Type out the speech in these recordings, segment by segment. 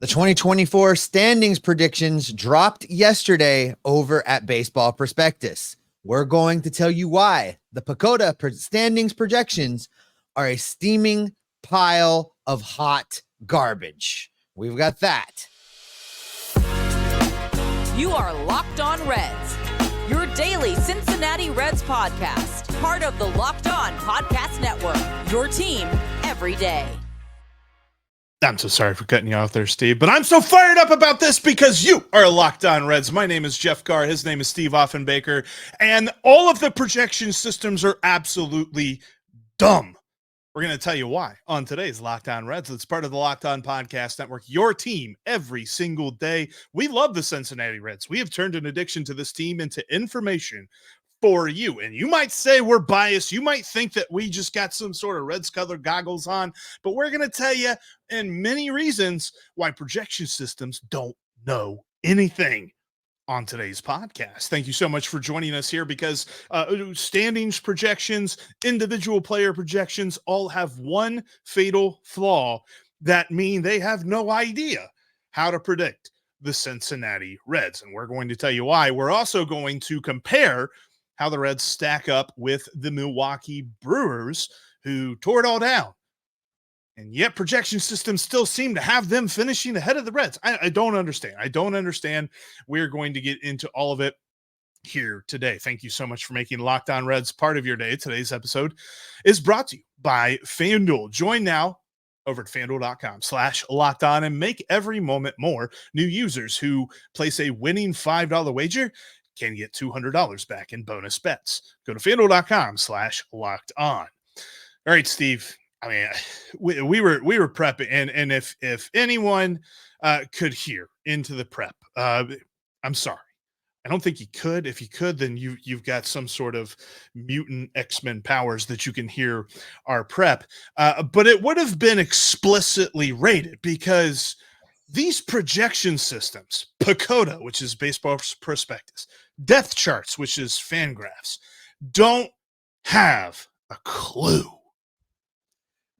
The 2024 standings predictions dropped yesterday over at Baseball Prospectus. We're going to tell you why the PECOTA standings projections are a steaming pile of hot garbage. We've got that. You are Locked On Reds, your daily Cincinnati Reds podcast, part of the Locked On Podcast Network, your team every day. I'm so sorry for cutting you off there, Steve, but I'm so fired up about this because you are Locked On Reds. My name is Jeff Carr. His name is Steve Offenbaker, and all of the projection systems are absolutely dumb. We're going to tell you why on today's Locked On Reds. It's part of the Locked On Podcast Network, your team every single day. We love the Cincinnati Reds. We have turned an addiction to this team into information for you. And you might say we're biased. You might think that we just got some sort of Reds colored goggles on, but we're going to tell you in many reasons why projection systems don't know anything on today's podcast. Thank you so much for joining us here because standings projections, individual player projections all have one fatal flaw that mean they have no idea how to predict the Cincinnati Reds. And we're going to tell you why. We're also going to compare how the Reds stack up with the Milwaukee Brewers, who tore it all down. And yet projection systems still seem to have them finishing ahead of the Reds. I don't understand. I don't understand. We're going to get into all of it here today. Thank you so much for making Locked On Reds part of your day. Today's episode is brought to you by FanDuel. Join now over at FanDuel.com/LockedOn and make every moment more. New users who place a winning $5 wager can get $200 back in bonus bets. Go to FanDuel.com/LockedOn. All right, Steve. I mean, we were prepping, and if anyone could hear into the prep, I'm sorry. I don't think you could. If you could, then you've got some sort of mutant X-Men powers that you can hear our prep. But it would have been explicitly rated because these projection systems, PECOTA, which is Baseball Prospectus, Depth Charts, which is Fangraphs, don't have a clue.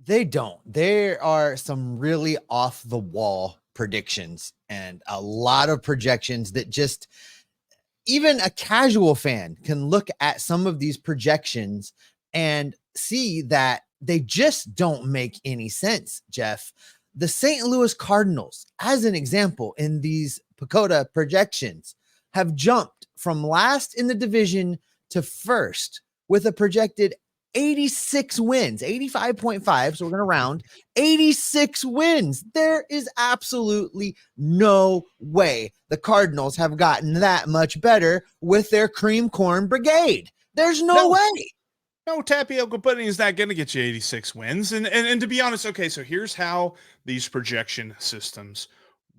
They don't. There are some really off the wall predictions and a lot of projections that just even a casual fan can look at some of these projections and see that they just don't make any sense, Jeff. The St. Louis Cardinals, as an example, in these PECOTA projections, have jumped from last in the division to first with a projected 86 wins, 85.5. So we're going to round 86 wins. There is absolutely no way the Cardinals have gotten that much better with their cream corn brigade. There's no way. No, tapioca pudding is not going to get you 86 wins. And to be honest, okay, so here's how these projection systems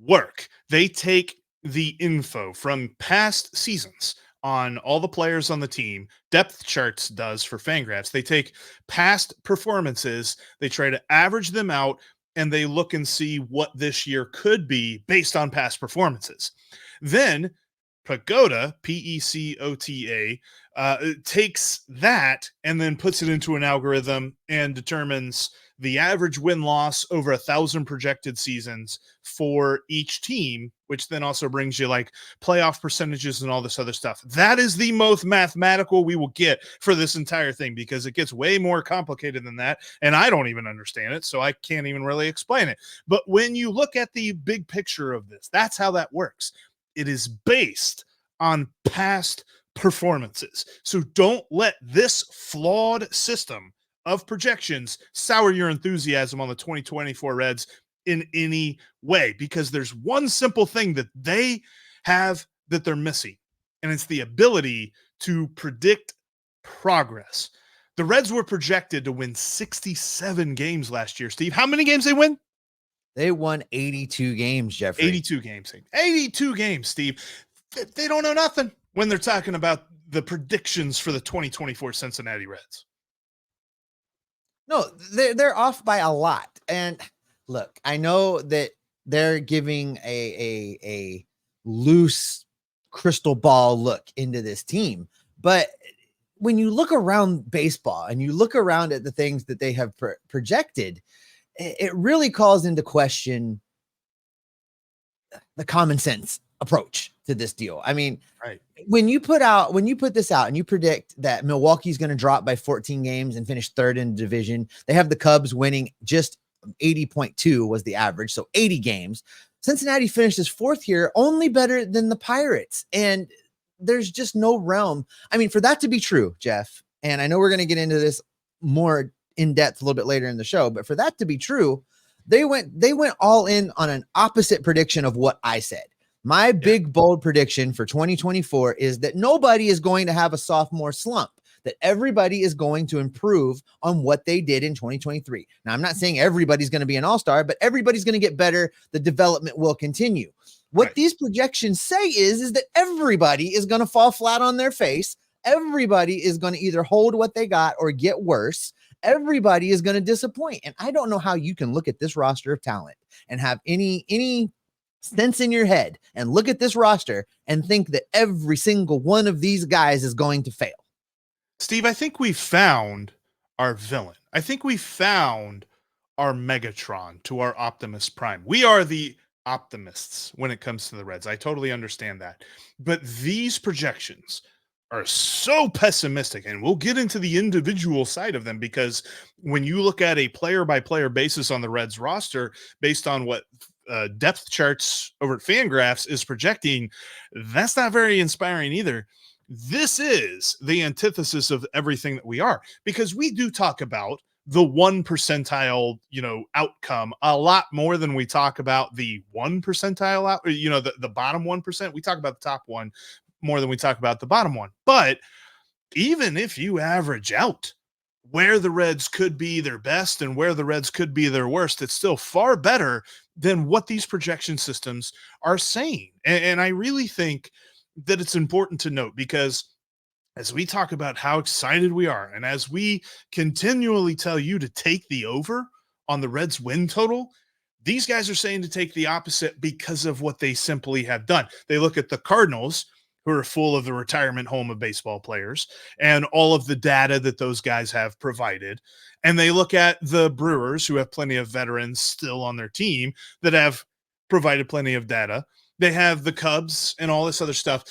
work. They take the info from past seasons on all the players on the team. Depth Charts does for Fangraphs. They take past performances, they try to average them out, and they look and see what this year could be based on past performances. Then PECOTA, PECOTA, takes that and then puts it into an algorithm and determines the average win-loss over 1,000 projected seasons for each team, which then also brings you like playoff percentages and all this other stuff. That is the most mathematical we will get for this entire thing because it gets way more complicated than that, and I don't even understand it, so I can't even really explain it. But when you look at the big picture of this, that's how that works. It is based on past performances. So don't let this flawed system of projections sour your enthusiasm on the 2024 Reds in any way, because there's one simple thing that they have that they're missing, and it's the ability to predict progress. The Reds were projected to win 67 games last year. Steve, how many games they win? They won 82 games, Jeffrey. 82 games. 82 games, Steve. They don't know nothing when they're talking about the predictions for the 2024 Cincinnati Reds. No, they're off by a lot. And look, I know that they're giving a loose crystal ball look into this team, but when you look around baseball and you look around at the things that they have projected, it really calls into question the common sense approach to this deal. I mean, Right. when you put this out and you predict that Milwaukee's going to drop by 14 games and finish third in the division, they have the Cubs winning just 80.2 was the average. So 80 games. Cincinnati finished his fourth year only better than the Pirates. And there's just no realm. I mean, for that to be true, Jeff, and I know we're going to get into this more in depth a little bit later in the show, but for that to be true, they went all in on an opposite prediction of what I said. My big, bold prediction for 2024 is that nobody is going to have a sophomore slump, that everybody is going to improve on what they did in 2023. Now, I'm not saying everybody's going to be an all-star, but everybody's going to get better. The development will continue. What these projections say is that everybody is going to fall flat on their face. Everybody is going to either hold what they got or get worse. Everybody is going to disappoint. And I don't know how you can look at this roster of talent and have any sense in your head and look at this roster and think that every single one of these guys is going to fail. Steve, I think we found our villain. I think we found our Megatron to our Optimus Prime. We are the optimists when it comes to the Reds. I totally understand that. But these projections are so pessimistic, and we'll get into the individual side of them, because when you look at a player-by-player basis on the Reds roster based on what depth charts over at FanGraphs is projecting, that's not very inspiring either. This is the antithesis of everything that we are, because we do talk about the 1 percentile, outcome a lot more than we talk about the 1 percentile out, the bottom 1%. We talk about the top one more than we talk about the bottom one. But even if you average out where the Reds could be their best and where the Reds could be their worst, it's still far better than what these projection systems are saying. And I really think that it's important to note, because as we talk about how excited we are, and as we continually tell you to take the over on the Reds win total, these guys are saying to take the opposite because of what they simply have done. They look at the Cardinals, who are full of the retirement home of baseball players and all of the data that those guys have provided. And they look at the Brewers, who have plenty of veterans still on their team that have provided plenty of data. They have the Cubs and all this other stuff.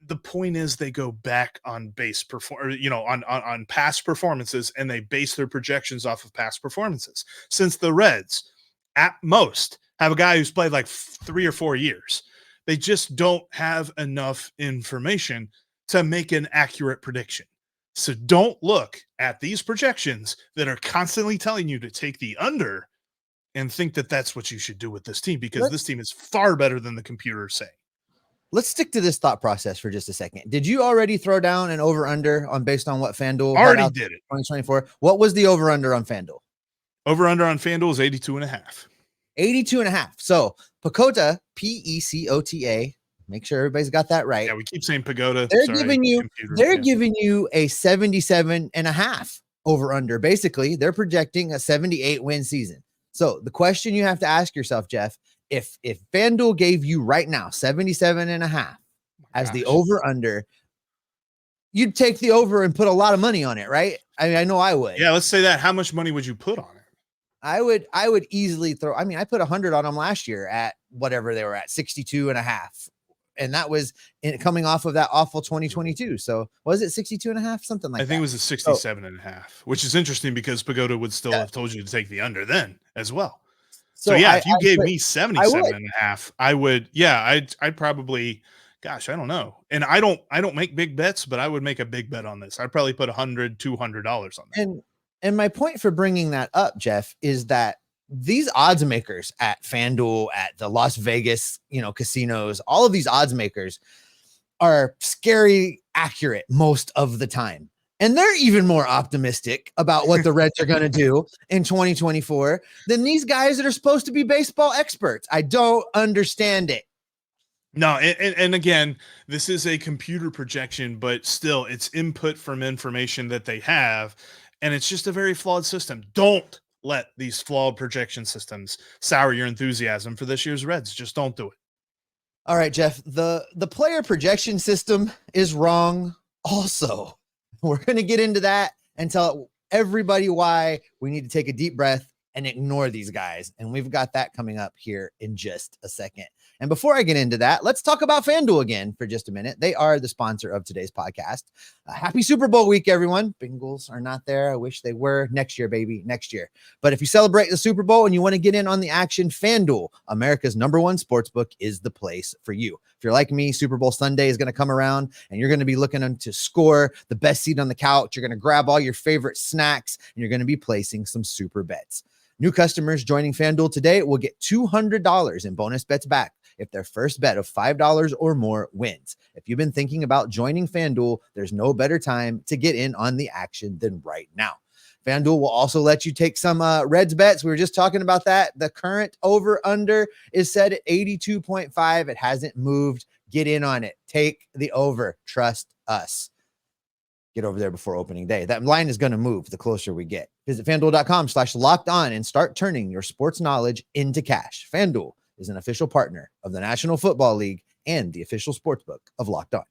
The point is, they go back on on past performances, and they base their projections off of past performances. Since the Reds, at most, have a guy who's played like 3 or 4 years, they just don't have enough information to make an accurate prediction. So don't look at these projections that are constantly telling you to take the under and think that that's what you should do with this team, because this team is far better than the computers say. Let's stick to this thought process for just a second. Did you already throw down an over-under based on what FanDuel already did it? 2024. What was the over-under on FanDuel? Over-under on FanDuel is 82.5. 82.5. So PECOTA, PECOTA. Make sure everybody's got that right. Yeah, we keep saying PECOTA. They're giving you a 77.5 over-under. Basically, they're projecting a 78 win season. So the question you have to ask yourself, Jeff, if FanDuel gave you right now 77.5 as the over-under, you'd take the over and put a lot of money on it, right? I mean, I know I would. Yeah, let's say that. How much money would you put on it? I would easily throw. I mean, I put 100 on them last year at whatever they were at, 62.5. And that was coming off of that awful 2022. So was it 62.5? Something like that. I think it was a 67.5, which is interesting because PECOTA would still have told you to take the under then as well. So yeah, if you gave me 77.5, I would, I'd probably, gosh, I don't know. And I don't make big bets, but I would make a big bet on this. I'd probably put $100, $200 on that. And my point for bringing that up, Jeff, is that these odds makers at FanDuel, at the Las Vegas, casinos, all of these odds makers are scary accurate most of the time. And they're even more optimistic about what the Reds are going to do in 2024 than these guys that are supposed to be baseball experts. I don't understand it. No, and again, this is a computer projection, but still it's input from information that they have, and it's just a very flawed system. Don't let these flawed projection systems sour your enthusiasm for this year's Reds. Just don't do it. All right, Jeff, the player projection system is wrong also. We're going to get into that and tell everybody why we need to take a deep breath and ignore these guys. And we've got that coming up here in just a second. And before I get into that, let's talk about FanDuel again for just a minute. They are the sponsor of today's podcast. Happy Super Bowl week, everyone. Bengals are not there. I wish they were. Next year, baby, next year. But if you celebrate the Super Bowl and you want to get in on the action, FanDuel, America's #1 sportsbook, is the place for you. If you're like me, Super Bowl Sunday is going to come around and you're going to be looking to score the best seat on the couch. You're going to grab all your favorite snacks and you're going to be placing some super bets. New customers joining FanDuel today will get $200 in bonus bets back if their first bet of $5 or more wins. If you've been thinking about joining FanDuel, there's no better time to get in on the action than right now. FanDuel will also let you take some Reds bets. We were just talking about that. The current over-under is set at 82.5. It hasn't moved. Get in on it. Take the over. Trust us. Get over there before opening day. That line is going to move the closer we get. Visit FanDuel.com/locked-on and start turning your sports knowledge into cash. FanDuel is an official partner of the National Football League and the official sportsbook of Locked On.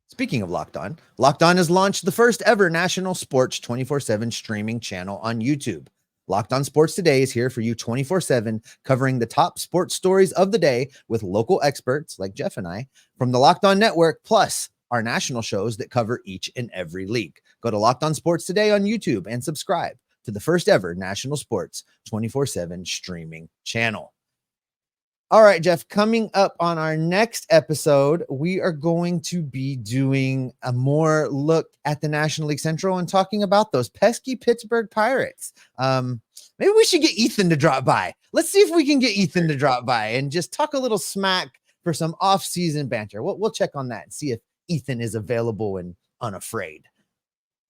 Speaking of Locked On has launched the first ever national sports 24/7 streaming channel on YouTube. Locked On Sports Today is here for you 24/7, covering the top sports stories of the day with local experts like Jeff and I from the Locked On Network, plus our national shows that cover each and every league. Go to Locked On Sports Today on YouTube and subscribe to the first ever national sports 24/7 streaming channel. All right, Jeff, coming up on our next episode, we are going to be doing a more look at the National League Central and talking about those pesky Pittsburgh Pirates. Maybe we should get Ethan to drop by. Let's see if we can get Ethan to drop by and just talk a little smack for some off-season banter. We'll check on that and see if Ethan is available and unafraid.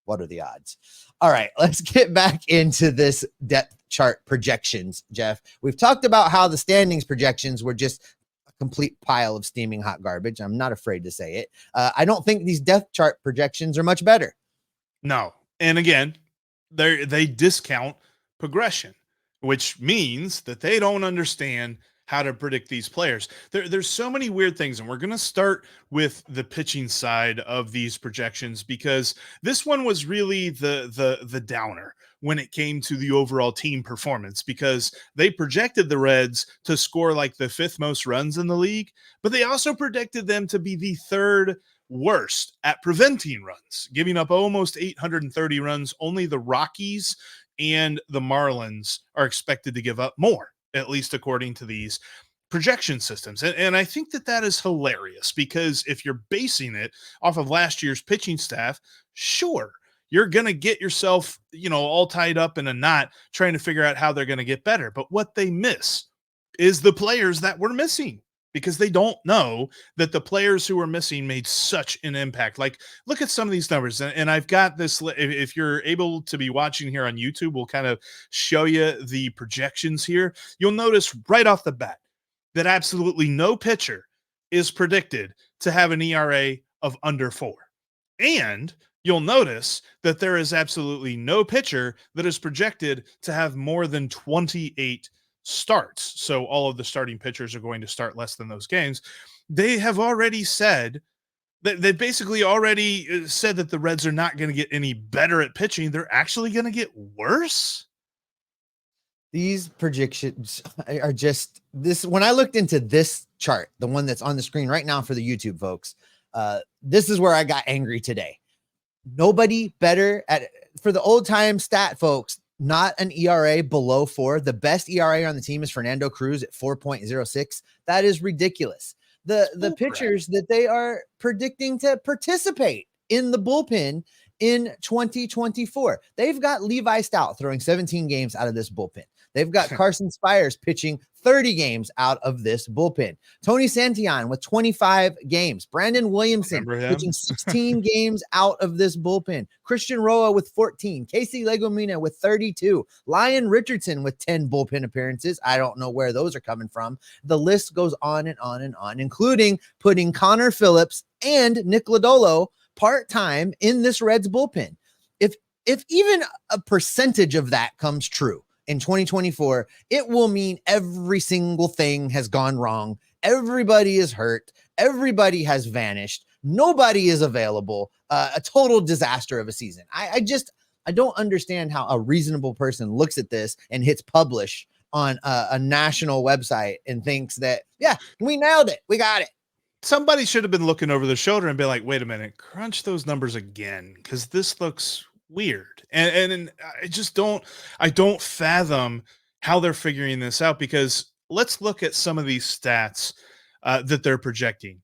What are the odds? All right, let's get back into this depth chart projections, Jeff. We've talked about how the standings projections were just a complete pile of steaming hot garbage. I'm not afraid to say it. I don't think these depth chart projections are much better. No. And again, they discount progression, which means that they don't understand how to predict these players. There's so many weird things, and we're going to start with the pitching side of these projections because this one was really the downer when it came to the overall team performance, because they projected the Reds to score like the 5th most runs in the league, but they also predicted them to be the 3rd worst at preventing runs, giving up almost 830 runs. Only the Rockies and the Marlins are expected to give up more, at least according to these projection systems. And I think that is hilarious, because if you're basing it off of last year's pitching staff, sure, you're going to get yourself, all tied up in a knot trying to figure out how they're going to get better. But what they miss is the players that were missing, because they don't know that the players who were missing made such an impact. Like, look at some of these numbers. And I've got this, if you're able to be watching here on YouTube, we'll kind of show you the projections here. You'll notice right off the bat that absolutely no pitcher is predicted to have an ERA of under 4. And you'll notice that there is absolutely no pitcher that is projected to have more than 28 starts. So all of the starting pitchers are going to start less than those games. They have already said that they basically already said that the Reds are not going to get any better at pitching. They're actually going to get worse. These projections are just this. When I looked into this chart, the one that's on the screen right now for the YouTube folks, this is where I got angry today. Nobody better for the old time stat folks, not an ERA below 4. The best ERA on the team is Fernando Cruz at 4.06. That is ridiculous. The pitchers that they are predicting to participate in the bullpen in 2024, they've got Levi Stout throwing 17 games out of this bullpen. They've got Carson Spires pitching 30 games out of this bullpen. Tony Santillan with 25 games. Brandon Williamson pitching 16 games out of this bullpen. Christian Roa with 14. Casey Legumina with 32. Lyon Richardson with 10 bullpen appearances. I don't know where those are coming from. The list goes on and on and on, including putting Connor Phillips and Nick Lodolo part-time in this Reds bullpen. If even a percentage of that comes true in 2024, it will mean every single thing has gone wrong. Everybody is hurt. Everybody has vanished. Nobody is available. A total disaster of a season. I I don't understand how a reasonable person looks at this and hits publish on a national website and thinks that, yeah, we nailed it. We got it. Somebody should have been looking over their shoulder and be like, wait a minute, crunch those numbers again, because this looks weird. And I don't fathom how they're figuring this out, because let's look at some of these stats that they're projecting.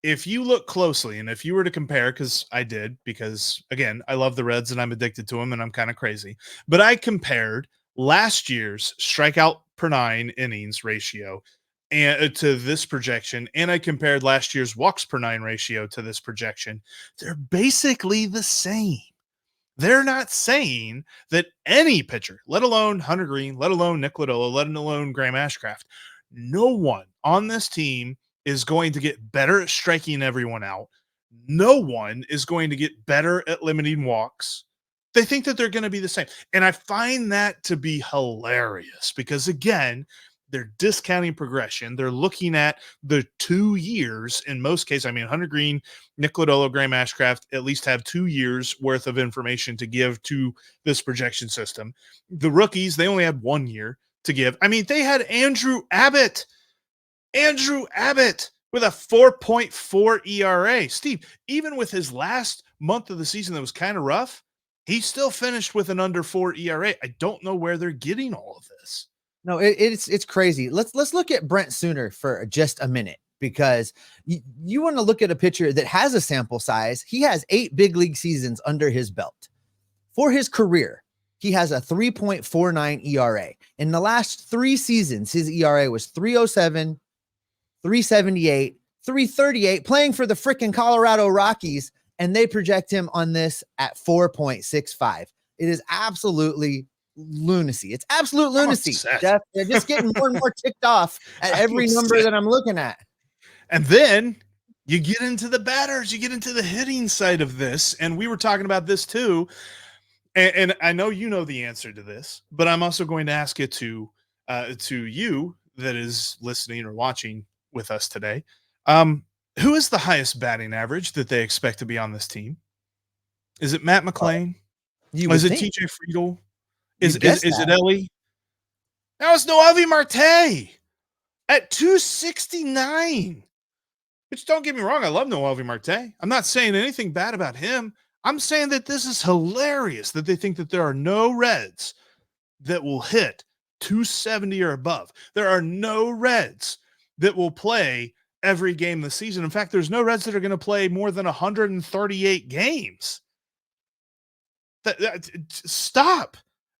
If you look closely, and if you were to compare, because I did, because again, I love the Reds and I'm addicted to them and I'm kind of crazy, but I compared last year's strikeout per 9 innings ratio and to this projection, and I compared last year's walks per 9 ratio to this projection. They're basically the same. They're not saying that any pitcher, let alone Hunter Greene, let alone Nick Lodolo, let alone Graham Ashcraft, no one on this team is going to get better at striking everyone out. No one is going to get better at limiting walks. They think that they're going to be the same. And I find that to be hilarious, because again, they're discounting progression. They're looking at the 2 years in most cases. I mean, Hunter Greene, Nick Lodolo, Graham Ashcraft at least have 2 years worth of information to give to this projection system. The rookies, they only had 1 year to give. I mean, they had Andrew Abbott with a 4.4 ERA. Steve, even with his last month of the season that was kind of rough, he still finished with an under 4 ERA. I don't know where they're getting all of this. No, it's crazy. Let's look at Brent Sooner for just a minute, because you want to look at a pitcher that has a sample size. He has 8 big league seasons under his belt. For his career, he has a 3.49 ERA. In the last 3 seasons, his ERA was 307, 378, 338, playing for the freaking Colorado Rockies, and they project him on this at 4.65. It is absolutely lunacy. It's absolute lunacy, Jeff. They're just getting more and more ticked off at every number that I'm looking at. And then you get into the batters, you get into the hitting side of this, and we were talking about this too. And I know you know the answer to this, but I'm also going to ask it to you that is listening or watching with us today. Who is the highest batting average that they expect to be on this team? Is it Matt McLain? Is it TJ Friedl? Is it Elly? Now it's Noelvi Marte at 269. Which, don't get me wrong, I love Noelvi Marte. I'm not saying anything bad about him. I'm saying that this is hilarious that they think that there are no Reds that will hit 270 or above. There are no Reds that will play every game this season. In fact, there's no Reds that are going to play more than 138 games. Stop.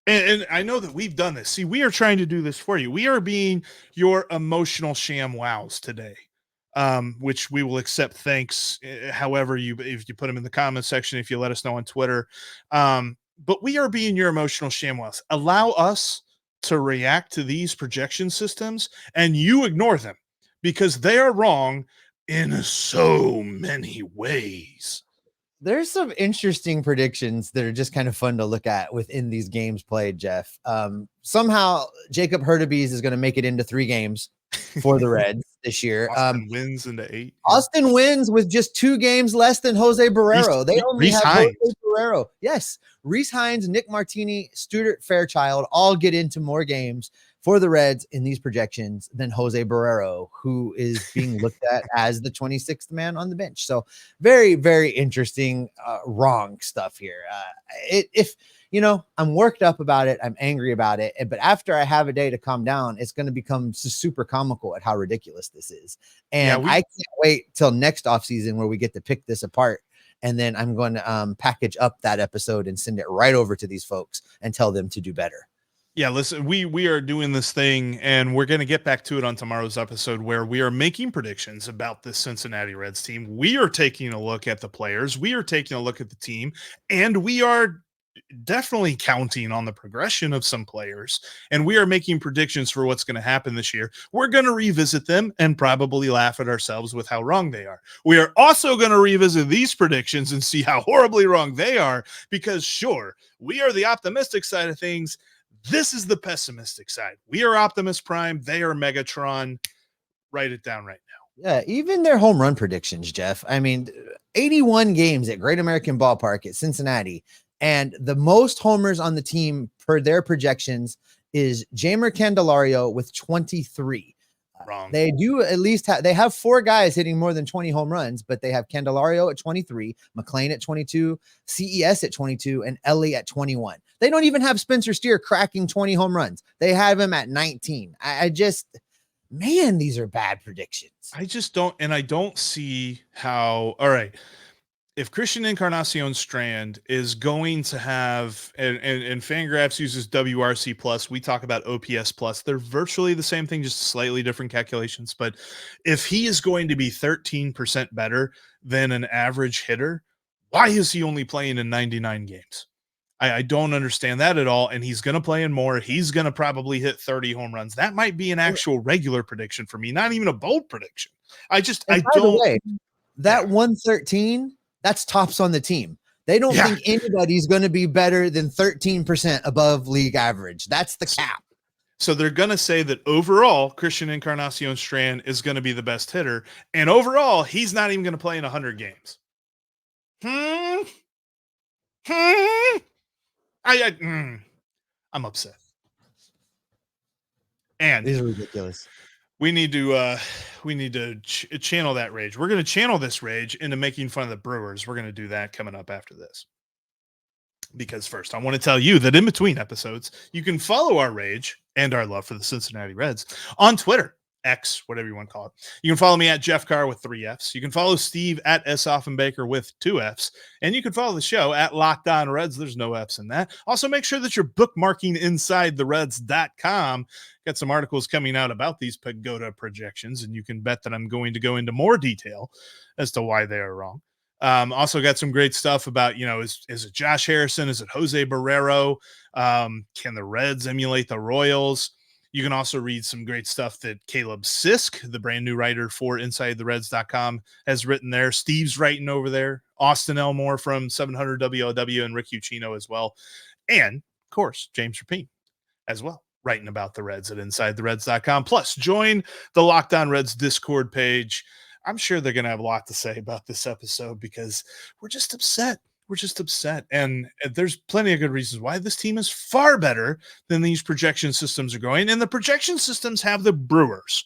And I know that we've done this. See, we are trying to do this for you. We are being your emotional sham wows today, which we will accept thanks however if you put them in the comment section, if you let us know on Twitter. But we are being your emotional sham wows. Allow us to react to these projection systems, and you ignore them because they are wrong in so many ways. There's some interesting predictions that are just kind of fun to look at within these games played, Jeff. Somehow Jacob Hurtubise is going to make it into 3 games for the Reds this year. Austin wins into 8. Austin wins with just 2 games less than Jose Barrero. They only have Jose Barrero. Yes. Rhys Hines, Nick Martini, Stuart Fairchild all get into more games for the Reds in these projections than Jose Barrero, who is being looked at as the 26th man on the bench. So very, very interesting, wrong stuff here. If you know, I'm worked up about it. I'm angry about it. But after I have a day to calm down, it's going to become super comical at how ridiculous this is. And I can't wait till next offseason where we get to pick this apart. And then I'm going to package up that episode and send it right over to these folks and tell them to do better. Yeah, listen, we are doing this thing, and we're going to get back to it on tomorrow's episode where we are making predictions about this Cincinnati Reds team. We are taking a look at the players. We are taking a look at the team, and we are definitely counting on the progression of some players, and we are making predictions for what's going to happen this year. We're going to revisit them and probably laugh at ourselves with how wrong they are. We are also going to revisit these predictions and see how horribly wrong they are, because sure, we are the optimistic side of things. This is the pessimistic side. We are Optimus Prime. They are Megatron. Write it down right now. Yeah, even their home run predictions, Jeff. I mean, 81 games at Great American Ballpark at Cincinnati. And the most homers on the team per their projections is Jeimer Candelario with 23. Wrong. They do at least they have 4 guys hitting more than 20 home runs, but they have Candelario at 23, McLain at 22, CES at 22, and Elly at 21. They don't even have Spencer Steer cracking 20 home runs. They have him at 19. I just, man, these are bad predictions. I just don't, and I don't see how. All right, if Christian Encarnacion-Strand is going to have, and Fangraphs uses WRC plus, we talk about OPS plus. They're virtually the same thing, just slightly different calculations. But if he is going to be 13% better than an average hitter, why is he only playing in 99 games? I don't understand that at all. And he's going to play in more. He's going to probably hit 30 home runs. That might be an actual regular prediction for me, not even a bold prediction. I don't. By the way, that 113, that's tops on the team. They don't think anybody's going to be better than 13% above league average. That's the cap. So they're going to say that overall, Christian Encarnacion-Strand is going to be the best hitter. And overall, he's not even going to play in 100 games. I'm upset. And these are ridiculous. We need to channel that rage. We're going to channel this rage into making fun of the Brewers. We're going to do that coming up after this. Because first, I want to tell you that in between episodes, you can follow our rage and our love for the Cincinnati Reds on Twitter, X, whatever you want to call it. You can follow me at Jeff Carr with 3 Fs. You can follow Steve at S. Offenbaker with 2 Fs. And you can follow the show at Locked On Reds. There's no Fs in that. Also, make sure that you're bookmarking InsideTheReds.com. Got some articles coming out about these PECOTA projections, and you can bet that I'm going to go into more detail as to why they are wrong. Also got some great stuff about, is it Josh Harrison? Is it Jose Barrero? Can the Reds emulate the Royals? You can also read some great stuff that Caleb Sisk, the brand new writer for InsideTheReds.com, has written there. Steve's writing over there. Austin Elmore from 700 WLW and Rick Uccino as well. And, of course, James Rapine as well, writing about the Reds at InsideTheReds.com. Plus, join the Locked On Reds Discord page. I'm sure they're going to have a lot to say about this episode because we're just upset. We're just upset. And there's plenty of good reasons why. This team is far better than these projection systems are going. And the projection systems have the Brewers,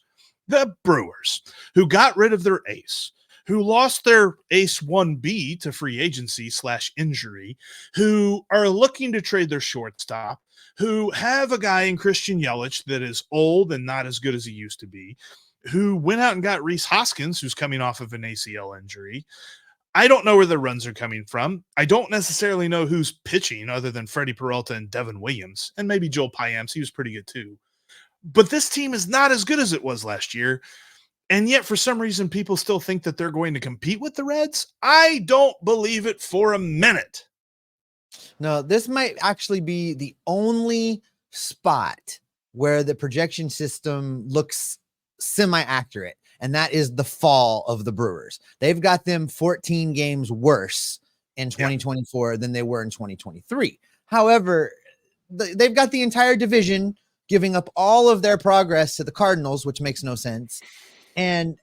who got rid of their ace, who lost their ace 1B to free agency / injury, who are looking to trade their shortstop, who have a guy in Christian Yelich that is old and not as good as he used to be, who went out and got Rhys Hoskins, who's coming off of an ACL injury. I don't know where the runs are coming from. I don't necessarily know who's pitching other than Freddie Peralta and Devin Williams, and maybe Joel Payamps. He was pretty good too. But this team is not as good as it was last year. And yet, for some reason, people still think that they're going to compete with the Reds. I don't believe it for a minute. No, this might actually be the only spot where the projection system looks semi-accurate, and that is the fall of the Brewers. They've got them 14 games worse in 2024 than they were in 2023. However, they've got the entire division giving up all of their progress to the Cardinals, which makes no sense, and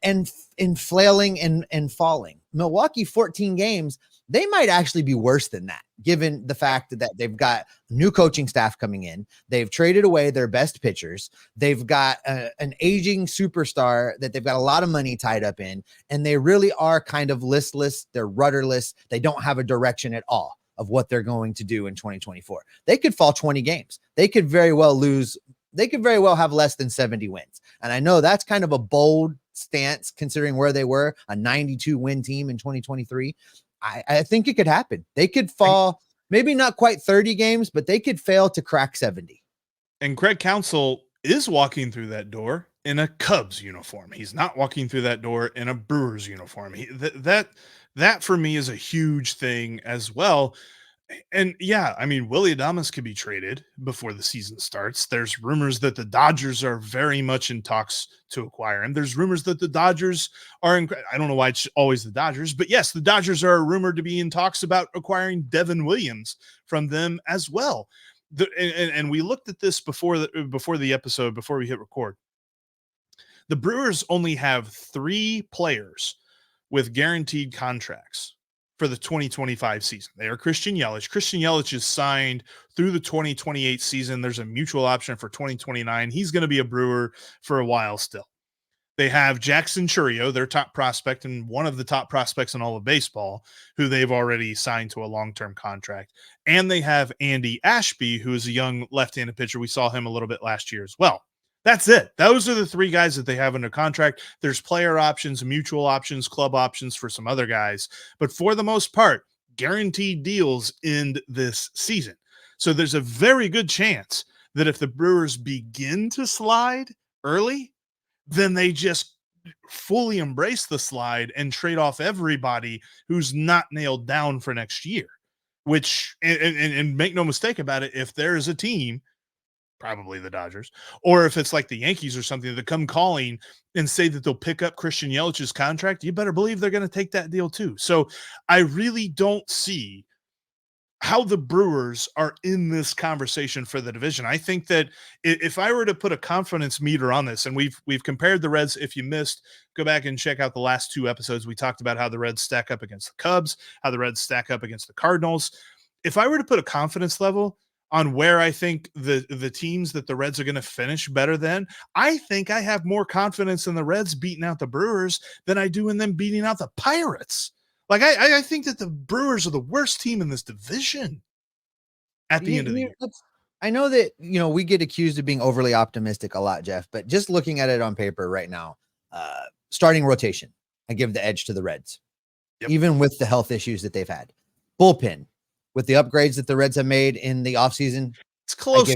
flailing and falling. Milwaukee 14 games, they might actually be worse than that, given the fact that they've got new coaching staff coming in. They've traded away their best pitchers. They've got an aging superstar that they've got a lot of money tied up in, and they really are kind of listless. They're rudderless. They don't have a direction at all of what they're going to do in 2024. They could fall 20 games. They could very well lose. They could very well have less than 70 wins. And I know that's kind of a bold stance considering where they were, a 92 win team in 2023. I think it could happen. They could fall, maybe not quite 30 games, but they could fail to crack 70. And Craig Counsell is walking through that door in a Cubs uniform. He's not walking through that door in a Brewers uniform. That for me is a huge thing as well. And yeah, I mean, Willy Adames could be traded before the season starts. There's rumors that the Dodgers are very much in talks to acquire him. There's rumors that the Dodgers are I don't know why it's always the Dodgers, but yes, the Dodgers are rumored to be in talks about acquiring Devin Williams from them as well. And we looked at this before the episode, before we hit record. The Brewers only have 3 players with guaranteed contracts for the 2025 season. They are Christian Yelich. Christian Yelich is signed through the 2028 season. There's a mutual option for 2029. He's going to be a Brewer for a while still. They have Jackson Chourio, their top prospect and one of the top prospects in all of baseball, who they've already signed to a long-term contract. And they have Andy Ashby, who is a young left-handed pitcher. We saw him a little bit last year as well. That's it. Those are the three guys that they have under contract. There's player options, mutual options, club options for some other guys. But for the most part, guaranteed deals end this season. So there's a very good chance that if the Brewers begin to slide early, then they just fully embrace the slide and trade off everybody who's not nailed down for next year, which, and make no mistake about it, if there is a team, probably the Dodgers, or if it's like the Yankees or something that come calling and say that they'll pick up Christian Yelich's contract, you better believe they're going to take that deal too. So I really don't see how the Brewers are in this conversation for the division. I think that if I were to put a confidence meter on this, and we've compared the Reds, if you missed, go back and check out the last two episodes. We talked about how the Reds stack up against the Cubs, how the Reds stack up against the Cardinals. If I were to put a confidence level on where I think the teams that the Reds are going to finish better than, I think I have more confidence in the Reds beating out the Brewers than I do in them beating out the Pirates. Like, I think that the Brewers are the worst team in this division at the end of the year. I know that, we get accused of being overly optimistic a lot, Jeff, but just looking at it on paper right now, starting rotation, I give the edge to the Reds, even with the health issues that they've had. Bullpen, with the upgrades that the Reds have made in the offseason, it's close.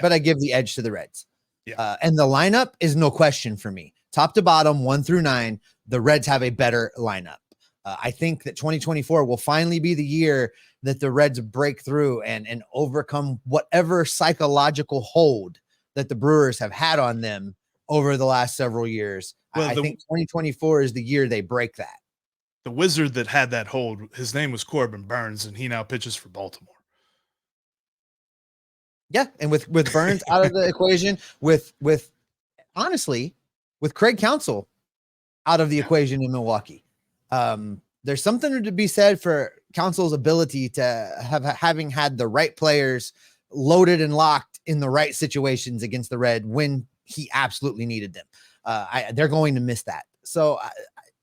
But I give the edge to the Reds. Yeah. And the lineup is no question for me. Top to bottom, 1 through 9, the Reds have a better lineup. I think that 2024 will finally be the year that the Reds break through and overcome whatever psychological hold that the Brewers have had on them over the last several years. Well, I think 2024 is the year they break that. The wizard that had that hold, his name was Corbin Burns, and he now pitches for Baltimore. Yeah, and with Burns out of the equation, with honestly, with Craig Counsell out of the equation in Milwaukee. There's something to be said for Counsell's ability to having had the right players loaded and locked in the right situations against the Red when he absolutely needed them. They're going to miss that. So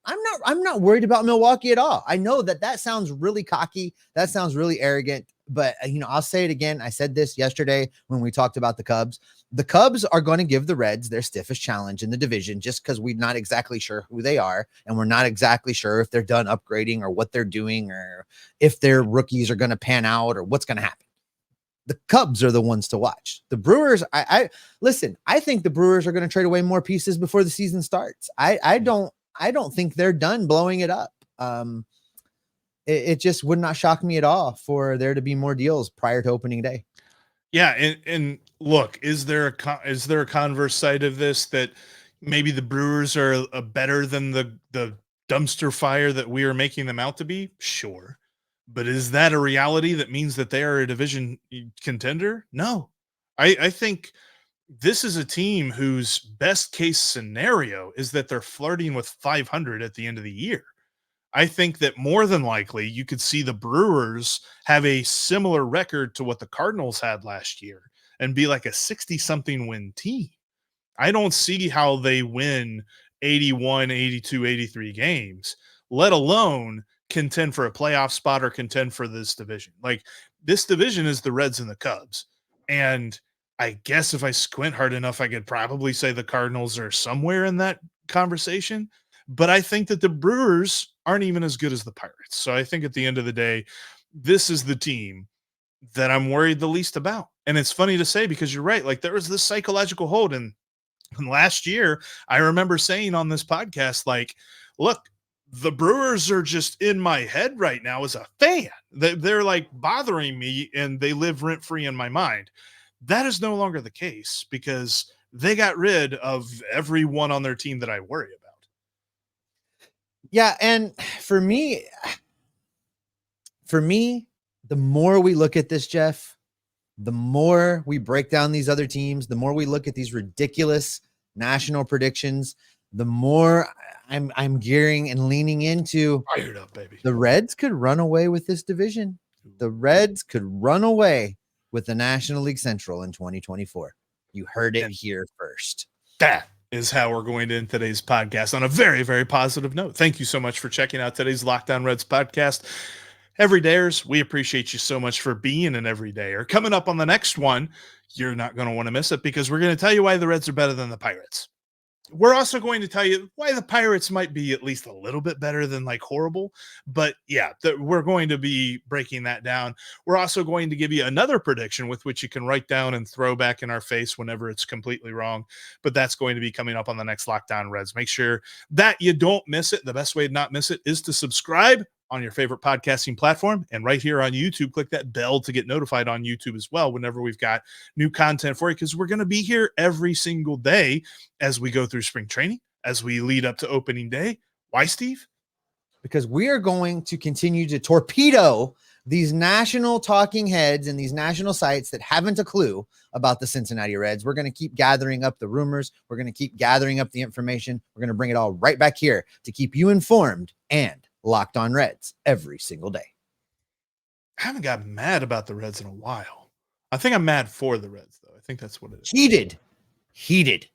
I'm not worried about Milwaukee at all. I know that sounds really cocky. That sounds really arrogant, but I'll say it again. I said this yesterday when we talked about the Cubs. The Cubs are going to give the Reds their stiffest challenge in the division just because we're not exactly sure who they are. And we're not exactly sure if they're done upgrading or what they're doing or if their rookies are going to pan out or what's going to happen. The Cubs are the ones to watch. The Brewers, listen, I think the Brewers are going to trade away more pieces before the season starts. I don't think they're done blowing it up. It just would not shock me at all for there to be more deals prior to opening day. Yeah, and look, is there a converse side of this that maybe the Brewers are better than the dumpster fire that we are making them out to be? Sure. But is that a reality that means that they are a division contender? No. I think this is a team whose best case scenario is that they're flirting with 500 at the end of the year. I think that more than likely you could see the Brewers have a similar record to what the Cardinals had last year and be like a 60-something win team. I don't see how they win 81, 82, 83 games, let alone contend for a playoff spot or contend for this division. Like, this division is the Reds and the Cubs. And I guess if I squint hard enough, I could probably say the Cardinals are somewhere in that conversation. But I think that the Brewers aren't even as good as the Pirates. So I think at the end of the day, this is the team that I'm worried the least about. And it's funny to say because you're right. Like, there was this psychological hold. And last year, I remember saying on this podcast, like, look, the Brewers are just in my head right now as a fan. They're like bothering me and they live rent free in my mind. That is no longer the case because they got rid of everyone on their team that I worry about. Yeah, and for me, the more we look at this, Jeff, the more we break down these other teams, the more we look at these ridiculous national predictions, the more I'm gearing and leaning into Fired up, baby. the Reds could run away with this division. The Reds could run away with the National League Central in 2024. You heard it here first. That is how we're going to end today's podcast on a very, very positive note. Thank you so much for checking out today's Locked On Reds podcast. Everydayers, we appreciate you so much for being an everydayer. Coming up on the next one, you're not going to want to miss it because we're going to tell you why the Reds are better than the Pirates. We're also going to tell you why the Pirates might be at least a little bit better than like horrible. But yeah, we're going to be breaking that down. We're also going to give you another prediction with which you can write down and throw back in our face whenever it's completely wrong. But that's going to be coming up on the next Locked On Reds. Make sure that you don't miss it. The best way to not miss it is to subscribe on your favorite podcasting platform. And right here on YouTube, click that bell to get notified on YouTube as well whenever we've got new content for you, because we're going to be here every single day as we go through spring training, as we lead up to opening day. Why, Steve? Because we are going to continue to torpedo these national talking heads and these national sites that haven't a clue about the Cincinnati Reds. We're going to keep gathering up the rumors. We're going to keep gathering up the information. We're going to bring it all right back here to keep you informed and Locked On Reds every single day. I haven't gotten mad about the Reds in a while. I think I'm mad for the Reds, though. I think that's what it is. Heated.